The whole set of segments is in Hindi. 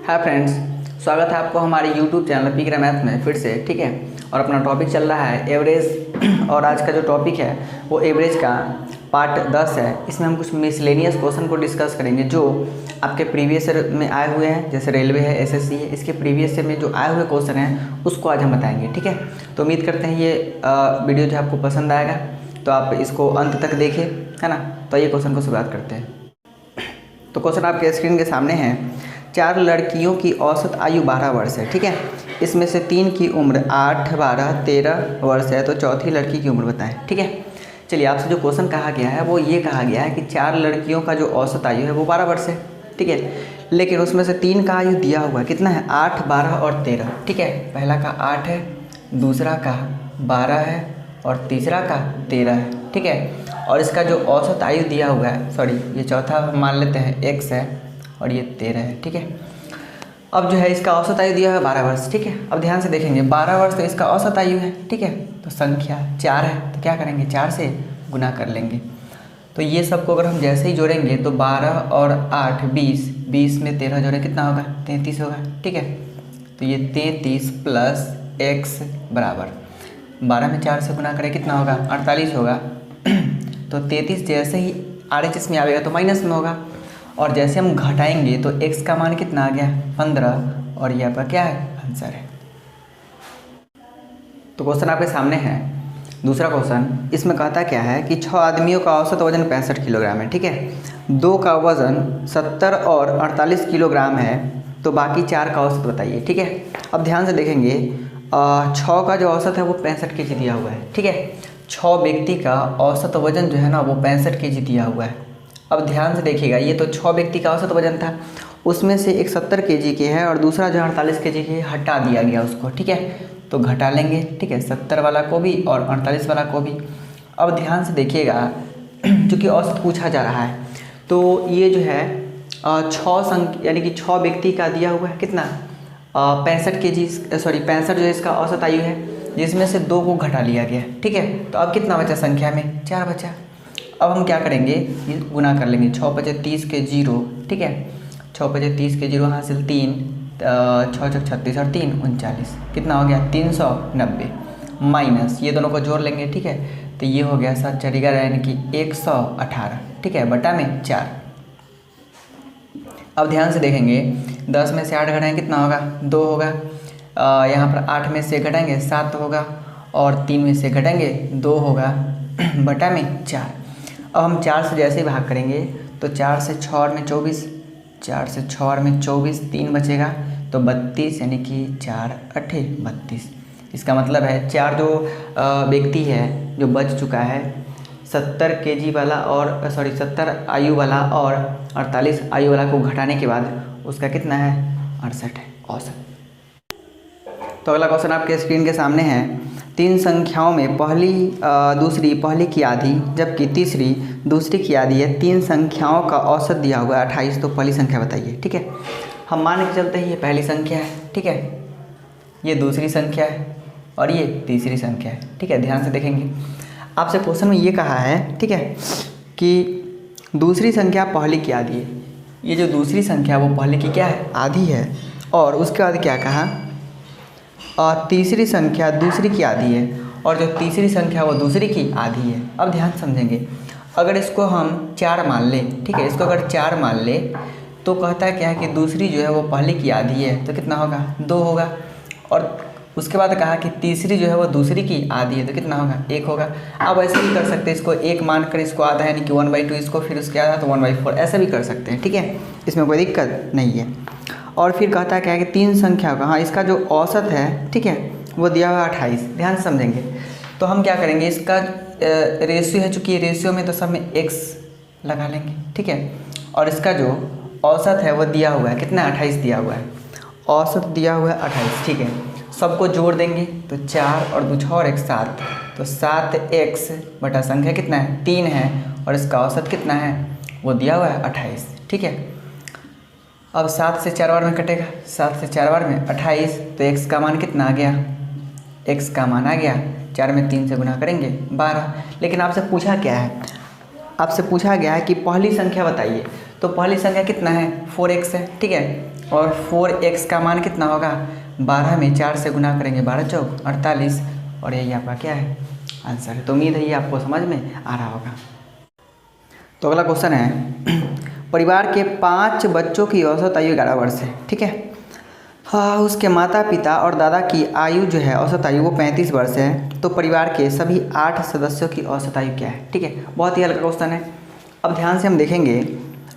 हाय फ्रेंड्स, स्वागत है आपको हमारे YouTube चैनल पीकरा मैथ में फिर से। ठीक है, और अपना टॉपिक चल रहा है एवरेज। और आज का जो टॉपिक है वो एवरेज का पार्ट 10 है। इसमें हम कुछ मिसलेनियस क्वेश्चन को डिस्कस करेंगे जो आपके प्रीवियस ईयर में आए हुए हैं, जैसे रेलवे है, एसएससी है। इसके प्रीवियस ईयर में जो आए हुए क्वेश्चन हैं उसको आज हम बताएंगे। ठीक है, तो उम्मीद करते हैं ये वीडियो जो आपको पसंद आएगा, तो आप इसको अंत तक देखें, है ना। तो ये क्वेश्चन को शुरुआत करते हैं। तो क्वेश्चन आपके स्क्रीन के सामने है। 4 लड़कियों की औसत आयु 12 वर्ष है। ठीक है, इसमें से 3 की उम्र 8, 12, 13 वर्ष है, तो चौथी लड़की की उम्र बताएं। ठीक है, चलिए आपसे जो क्वेश्चन कहा गया है वो ये कहा गया है कि 4 लड़कियों का जो औसत आयु है वो 12 वर्ष है। ठीक है, लेकिन उसमें से 3 का आयु दिया हुआ है, कितना है? 8, 12 और 13। ठीक है, पहला का 8 है, दूसरा का 12 है और तीसरा का 13 है। ठीक है, और इसका जो औसत आयु दिया हुआ है, सॉरी ये चौथा मान लेते हैं x है और ये 13 है। ठीक है, अब जो है इसका औसत आयु दिया है 12 वर्ष। ठीक है, अब ध्यान से देखेंगे 12 वर्ष तो इसका औसत आयु है। ठीक है, तो संख्या 4 है तो क्या करेंगे? 4 से गुना कर लेंगे। तो ये सबको अगर हम जैसे ही जोड़ेंगे तो 12 और 8 20, 20 में 13 जोड़ें कितना होगा? 33 होगा। ठीक है, तो ये 33 प्लस x बराबर 12 में 4 से गुना करें कितना होगा? 48 होगा। तो 33 जैसे ही RHS में आएगा तो माइनस में होगा, और जैसे हम घटाएंगे तो x का मान कितना आ गया? 15, और यहाँ पर क्या है? आंसर है। तो क्वेश्चन आपके सामने है। दूसरा क्वेश्चन इसमें कहता क्या है कि 6 आदमियों का औसत वजन 65 किलोग्राम है। ठीक है, 2 का वजन 70 और 48 किलोग्राम है, तो बाकी 4 का औसत बताइए। ठीक है, अब ध्यान से देखेंगे 6 का जो औसत है वो 65 केजी दिया हुआ है। ठीक है, 6 व्यक्ति का औसत वजन जो है ना वो 65 केजी दिया हुआ है। अब ध्यान से देखिएगा, ये तो 6 व्यक्ति का औसत वजन था, उसमें से एक 70 केजी के है और दूसरा जो 48 केजी के हटा दिया गया उसको। ठीक है, तो घटा लेंगे। ठीक है, 70 वाला को भी और 48 वाला को भी। अब ध्यान से देखिएगा, चूँकि औसत पूछा जा रहा है तो ये जो है 6 संख्या यानी कि 6 व्यक्ति का दिया हुआ है कितना? 65 केजी, सॉरी 65 जो है इसका औसत आयु है, जिसमें से 2 को घटा लिया गया। ठीक है, तो अब कितना बचा? संख्या में 4 बचा। अब हम क्या करेंगे? गुना कर लेंगे। 6 × 5 = 30 के 0। ठीक है, 6 × 5 = 30 के 0 हासिल 3, 6 × 36 और 3 39, कितना हो गया? 390 माइनस ये दोनों को जोड़ लेंगे। ठीक है, तो ये हो गया 7 × 4 = 11 यानी कि 118। ठीक है, बटा में 4। अब ध्यान से देखेंगे 10 में से 8 घटाएं कितना होगा? 2 होगा। यहाँ पर 8 में से घटाएंगे 7 होगा, और 3 में से घटाएंगे 2 होगा, बटा में 4। अब हम 4 से जैसे ही भाग करेंगे तो 4 से 6 और में 24, 4 से 6 और में 24, 3 बचेगा तो 32 यानी कि 4 × 8 = 32। इसका मतलब है 4 जो व्यक्ति है जो बच चुका है, 70 केजी वाला और 70 आयु वाला और 48 आयु वाला को घटाने के बाद उसका कितना है? 68 है औसत। तो अगला क्वेश्चन आपके स्क्रीन के सामने है। 3 संख्याओं में पहली दूसरी पहली की आधी जबकि तीसरी दूसरी की आधी है। 3 संख्याओं का औसत दिया हुआ है 28, तो पहली संख्या बताइए। ठीक है, हम मान के चलते हैं ये पहली संख्या है। ठीक है, ये दूसरी संख्या है और ये तीसरी संख्या है। ठीक है, ध्यान से देखेंगे, आपसे क्वेश्चन में ये कहा है, ठीक है, कि दूसरी संख्या पहली की आधी है। ये जो दूसरी संख्या वो पहले की क्या है? आधी है। और उसके बाद क्या कहा? और तीसरी संख्या दूसरी की आधी है, और जो तीसरी संख्या वो दूसरी की आधी है। अब ध्यान समझेंगे, अगर इसको हम 4 मान लें, ठीक है, इसको अगर 4 मान ले तो कहता है क्या है कि दूसरी जो है वो पहले की आधी है, तो कितना होगा? 2 होगा। और उसके बाद कहा कि तीसरी जो है वो दूसरी की आधी है, तो कितना होगा? 1 होगा। अब ऐसे भी कर सकते हैं, इसको 1 मान कर इसको आधा यानी कि 1/2, इसको फिर उसके आधा तो 1/4, ऐसे भी कर सकते हैं। ठीक है, इसमें कोई दिक्कत नहीं है। और फिर कहता है क्या है कि 3 संख्या का, हाँ, इसका जो औसत है, ठीक है, वो दिया हुआ 28। ध्यान से समझेंगे, तो हम क्या करेंगे? इसका रेशियो है, चूँकि रेशियो में तो सब में x लगा लेंगे। ठीक है, और इसका जो औसत है वो दिया हुआ है कितना? 28 दिया हुआ है, औसत दिया हुआ है 28। ठीक है, सबको जोड़ देंगे तो 4 और 2 और 1 7, तो 7x बटा संख्या कितना है? 3 है, और इसका औसत कितना है? वो दिया हुआ है 28। ठीक है, अब 7 से 4 बार में कटेगा, 7 से 4 बार में 28, तो x का मान कितना आ गया? x का मान आ गया 4 में 3 से गुना करेंगे 12। लेकिन आपसे पूछा क्या है? आपसे पूछा गया है कि पहली संख्या बताइए, तो पहली संख्या कितना है? 4x है। ठीक है, और 4x का मान कितना होगा, 12 में 4 से गुना करेंगे, 12 चौक 48, और यही आपका क्या है, आंसर है। तो उम्मीद है ये आपको समझ में आ रहा होगा। तो अगला क्वेश्चन है, परिवार के 5 बच्चों की औसत आयु 11 वर्ष है, ठीक है। हाँ, उसके माता पिता और दादा की आयु जो है, औसत आयु वो 35 वर्ष है। तो परिवार के सभी 8 सदस्यों की औसत आयु क्या है, ठीक है। बहुत ही हल्का क्वेश्चन है। अब ध्यान से हम देखेंगे,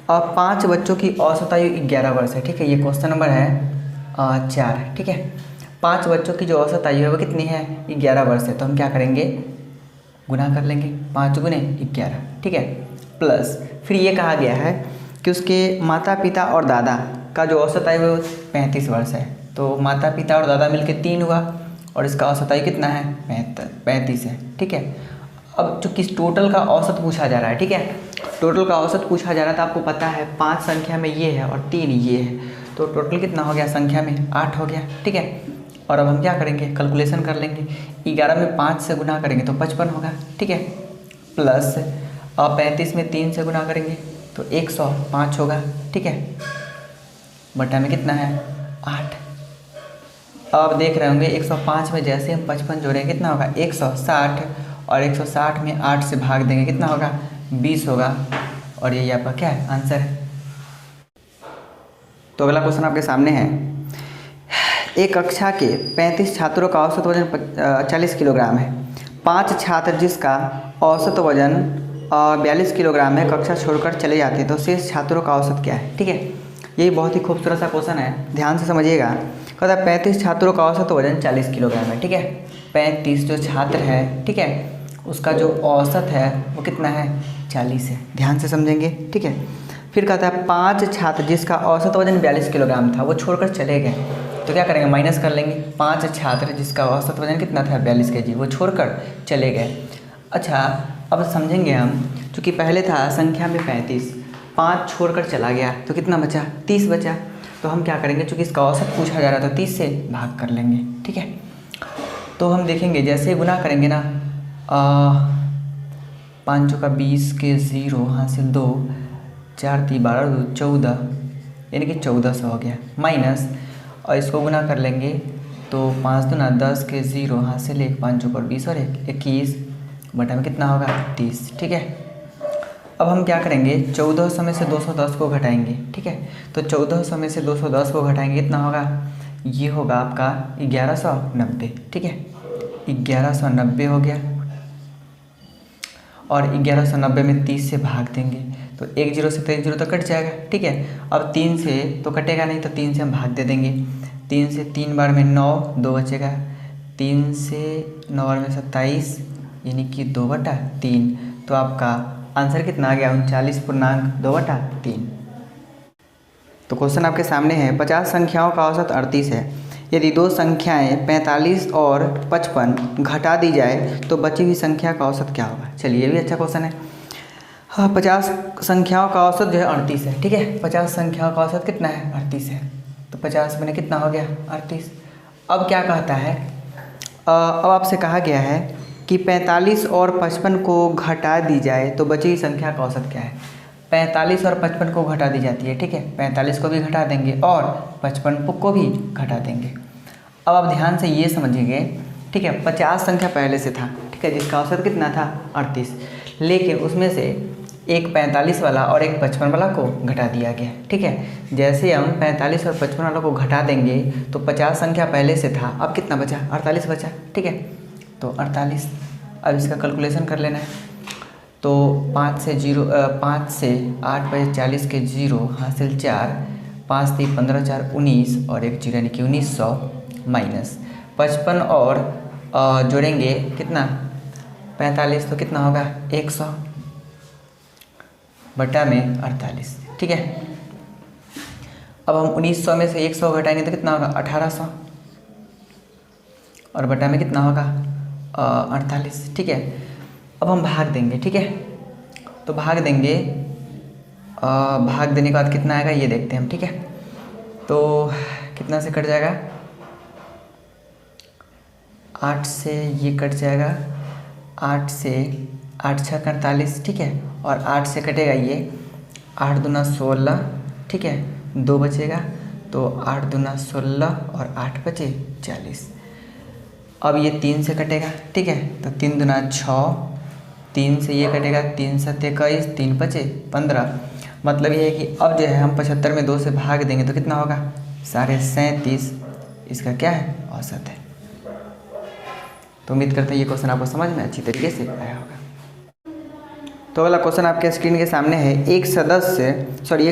5 बच्चों की औसत आयु 11 वर्ष है, ठीक है। ये क्वेश्चन नंबर है 4, ठीक है। 5 बच्चों की जो औसत आयु है वो कितनी है, 11 वर्ष है। तो हम क्या करेंगे, गुना कर लेंगे, 5 गुने 11, ठीक है। प्लस फिर ये कहा गया है कि उसके माता पिता और दादा का जो औसत आयु है वो 35 वर्ष है। तो माता पिता और दादा मिलके 3 हुआ, और इसका औसत आयु कितना है, 35 है, ठीक है। अब जो किस टोटल का औसत पूछा जा रहा है, ठीक है, टोटल का औसत पूछा जा रहा था। आपको पता है 5 संख्या में ये है और 3 ये है, तो टोटल कितना हो गया, संख्या में 8 हो गया, ठीक है। और अब हम क्या करेंगे, कैलकुलेशन कर लेंगे। 11 में 5 से गुना करेंगे तो 55 होगा, ठीक है। प्लस 35 में 3 से गुना करेंगे तो 105 होगा, ठीक है। बटा में कितना है, 8। अब देख रहे होंगे 105 में जैसे हम 55 जोड़ेंगे कितना होगा, 160, और 160 में 8 से भाग देंगे कितना होगा, 20 होगा, और यही आपका क्या है, आंसर है। तो अगला क्वेश्चन आपके सामने है, एक कक्षा के 35 छात्रों का औसत वजन 40 किलोग्राम है। 5 छात्र जिसका औसत वजन 42 किलोग्राम है कक्षा छोड़कर चले जाते हैं, तो शेष छात्रों का औसत क्या है, ठीक है। यही बहुत ही खूबसूरत सा क्वेश्चन है, ध्यान से समझिएगा। कहता है 35 छात्रों का औसत वजन 40 किलोग्राम है, ठीक है। 35 जो छात्र है, ठीक है, उसका जो औसत है वो कितना है, 40 है। ध्यान से समझेंगे, ठीक है। फिर कहता है 5 छात्र जिसका औसत वजन 42 किलोग्राम था वो छोड़कर चले गए, तो क्या करेंगे, माइनस कर लेंगे। 5 छात्र जिसका औसत वजन कितना था, 42 kg, वो छोड़कर चले गए। अच्छा, अब समझेंगे हम, चूँकि पहले था संख्या में 35, 5 छोड़कर चला गया तो कितना बचा, 30 बचा। तो हम क्या करेंगे, चूँकि इसका औसत पूछा जा रहा था, 30 से भाग कर लेंगे, ठीक है। तो हम देखेंगे जैसे गुना करेंगे ना, 5 का 20 के 0 हासिल 2, 4 3 12 2 14, यानी कि 1400 हो गया, माइनस, और इसको गुना कर लेंगे तो 5 दूना 10 के 0 हासिल 1, 5 चौक 20 और 21, बटा में कितना होगा, 30, ठीक है। अब हम क्या करेंगे, 1400 में से 210 को घटाएंगे, ठीक है। तो 1400 में से 210 को घटाएंगे कितना होगा, ये होगा आपका 1190, ठीक है। 1190 हो गया, और 1190 में 30 से भाग देंगे तो 1 0 से तो 1 0 तो कट जाएगा, ठीक है। अब 3 से तो कटेगा नहीं, तो 3 से हम भाग दे देंगे। 3 से 3 बार में 9, 2 बचेगा। 3 से 9 बार में 27, यानी कि 2/3। तो आपका आंसर कितना आ गया, 39.2/3। तो क्वेश्चन आपके सामने है, 50 संख्याओं का औसत 38 है। यदि 2 संख्याएं 45 और 55 घटा दी जाए तो बची हुई संख्या का औसत क्या होगा। चलिए, ये भी अच्छा क्वेश्चन है। हाँ, 50 संख्याओं का औसत जो है 38 है, ठीक है। 50 संख्याओं का औसत कितना है, 38 है। तो 50 में कितना हो गया, 38। अब क्या कहता है, अब आपसे कहा गया है कि 45 और 55 को घटा दी जाए तो बची हुई संख्या का औसत क्या है। 45 और 55 को घटा दी जाती है, ठीक है। 45 को भी घटा देंगे और 55 को भी घटा देंगे। अब आप ध्यान से ये समझिए, ठीक है। 50 संख्या पहले से था, ठीक है, जिसका औसत कितना था, 38, लेकिन उसमें से एक 45 वाला और एक 55 वाला को घटा दिया गया, ठीक है। जैसे हम 45 और 55 वाला को घटा देंगे तो 50 संख्या पहले से था, अब कितना बचा, 48 बचा, ठीक है। तो 48, अब इसका कैलकुलेशन कर लेना है। तो 5 से 8 बजे 40 के 0 हासिल 4, 5 3 15 4 19 और 1 0 यानी कि 1900, माइनस 55 और जोड़ेंगे कितना, 45, तो कितना होगा, 100 बटा में 48, ठीक है। अब हम 1900 में से 100 घटाएंगे तो कितना होगा, 1800, और बटा में कितना होगा, 48, ठीक है। अब हम भाग देंगे, ठीक है। तो भाग देंगे, भाग देने के बाद कितना आएगा ये देखते हैं हम, ठीक है। तो कितना से कट जाएगा, 8 से ये कट जाएगा, 8 से 8 6 48, ठीक है। और 8 से कटेगा ये, 8 दूना 16, ठीक है, 2 बचेगा। तो 8 दूना 16 और 8 बचे 40। अब ये 3 से कटेगा, ठीक है, तो 3 दूना 6, 3 से ये कटेगा, 3 7 21, 3 बचे 15। मतलब ये है कि अब जो है हम 75 में 2 से भाग देंगे तो कितना होगा 37.5, इसका क्या है औसत है। तो उम्मीद करते हैं ये क्वेश्चन आपको समझ में अच्छी तरीके से आया होगा। तो अगला क्वेश्चन आपके स्क्रीन के सामने है। एक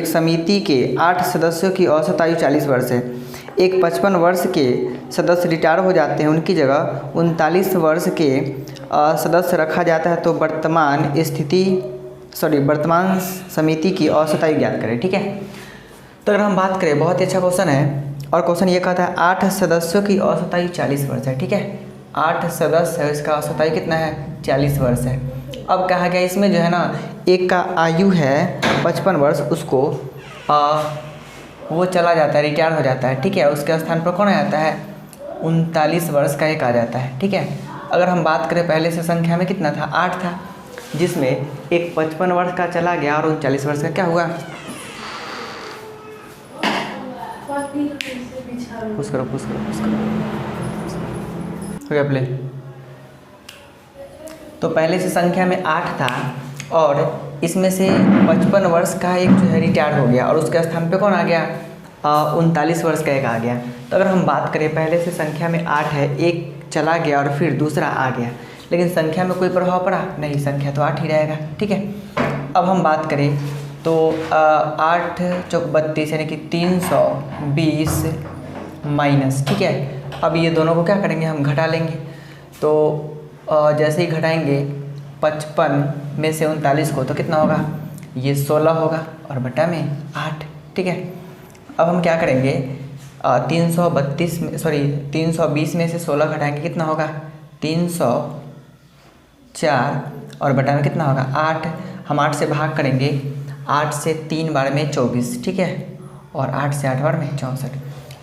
समिति के 8 सदस्यों की औसत आयु 40 वर्ष है। एक 55 वर्ष के सदस्य रिटायर हो जाते हैं, उनकी जगह 39 वर्ष के सदस्य रखा जाता है, तो वर्तमान समिति की औसत आयु ज्ञात करें, ठीक है। तो अगर हम बात करें, बहुत ही अच्छा क्वेश्चन है, और क्वेश्चन ये कहता है 8 सदस्यों की औसत आयु 40 वर्ष है, ठीक है। 8 सदस्य है, इसका औसत आयु कितना है 40 वर्ष है। अब कहा गया इसमें जो है ना, एक का आयु है 55 वर्ष, उसको वो चला जाता है, रिटायर हो जाता है, ठीक है। उसके स्थान पर कौन आ जाता है 39 वर्ष का एक आ जाता है, ठीक है। अगर हम बात करें पहले से संख्या में कितना था 8 था, जिसमें एक 55 वर्ष का चला गया और 39 वर्ष का क्या हुआ, पुश करो हो गया प्ले। तो पहले से संख्या में 8 था और इसमें से 55 वर्ष का एक जो है रिटायर हो गया और उसके स्थान पे कौन आ गया 39 वर्ष का एक आ गया। तो अगर हम बात करें पहले से संख्या में 8 है, एक चला गया और फिर दूसरा आ गया, लेकिन संख्या में कोई प्रभाव पड़ा नहीं, संख्या तो 8 ही रहेगा, ठीक है। अब हम बात करें तो 8 चौक 32 यानी कि 320 माइनस, ठीक है। अब ये दोनों को क्या करेंगे हम घटा लेंगे, तो जैसे ही घटाएंगे 55 में से 39 को तो कितना होगा ये 16 होगा और बटा में 8, ठीक है। अब हम क्या करेंगे 320 में से 16 घटाएंगे कितना होगा 304 और बटा में कितना होगा 8। हम 8 से भाग करेंगे, 8 से 3 बार में 24, ठीक है, और 8 से 8 बार में 64।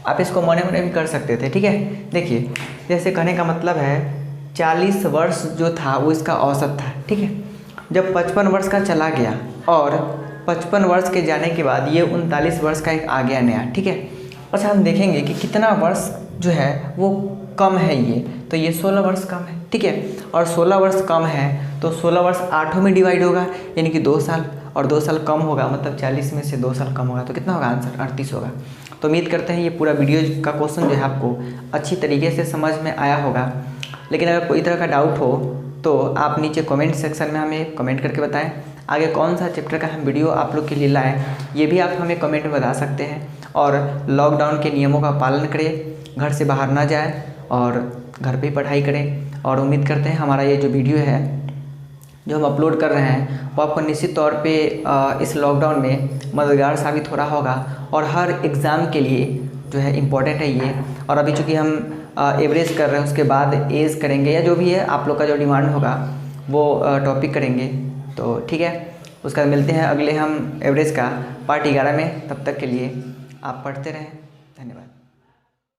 आप इसको मने मने भी कर सकते थे, ठीक है। देखिए जैसे कहने का मतलब है 40 वर्ष जो था वो इसका औसत था, ठीक है। जब 55 वर्ष का चला गया और 55 वर्ष के जाने के बाद ये 39 वर्ष का एक आ गया नया, ठीक है। अच्छा हम देखेंगे कि कितना वर्ष जो है वो कम है, ये तो ये 16 वर्ष कम है, ठीक है। और 16 वर्ष कम है तो 16 वर्ष 8 में डिवाइड होगा यानी कि 2 साल, और 2 साल कम होगा मतलब 40 में से 2 साल कम होगा तो कितना होगा आंसर 38 होगा। तो उम्मीद करते हैं ये पूरा वीडियो का क्वेश्चन जो है आपको अच्छी तरीके से समझ में आया होगा। लेकिन अगर कोई तरह का डाउट हो तो आप नीचे कमेंट सेक्शन में हमें कमेंट करके बताएं। आगे कौन सा चैप्टर का हम वीडियो आप लोग के लिए लाएं ये भी आप हमें कमेंट में बता सकते हैं। और लॉकडाउन के नियमों का पालन करें, घर से बाहर ना जाएं और घर पे ही पढ़ाई करें। और उम्मीद करते हैं हमारा ये जो वीडियो है जो हम अपलोड कर रहे हैं वो आपको निश्चित तौर पे इस लॉकडाउन में मददगार साबित हो रहा होगा और हर एग्ज़ाम के लिए जो है इम्पोर्टेंट है ये। और अभी चूँकि हम एवरेज कर रहे हैं उसके बाद एज करेंगे या जो भी है आप लोग का जो डिमांड होगा वो टॉपिक करेंगे, तो ठीक है। उसका मिलते हैं अगले हम एवरेज का पार्ट 11 में। तब तक के लिए आप पढ़ते रहें, धन्यवाद।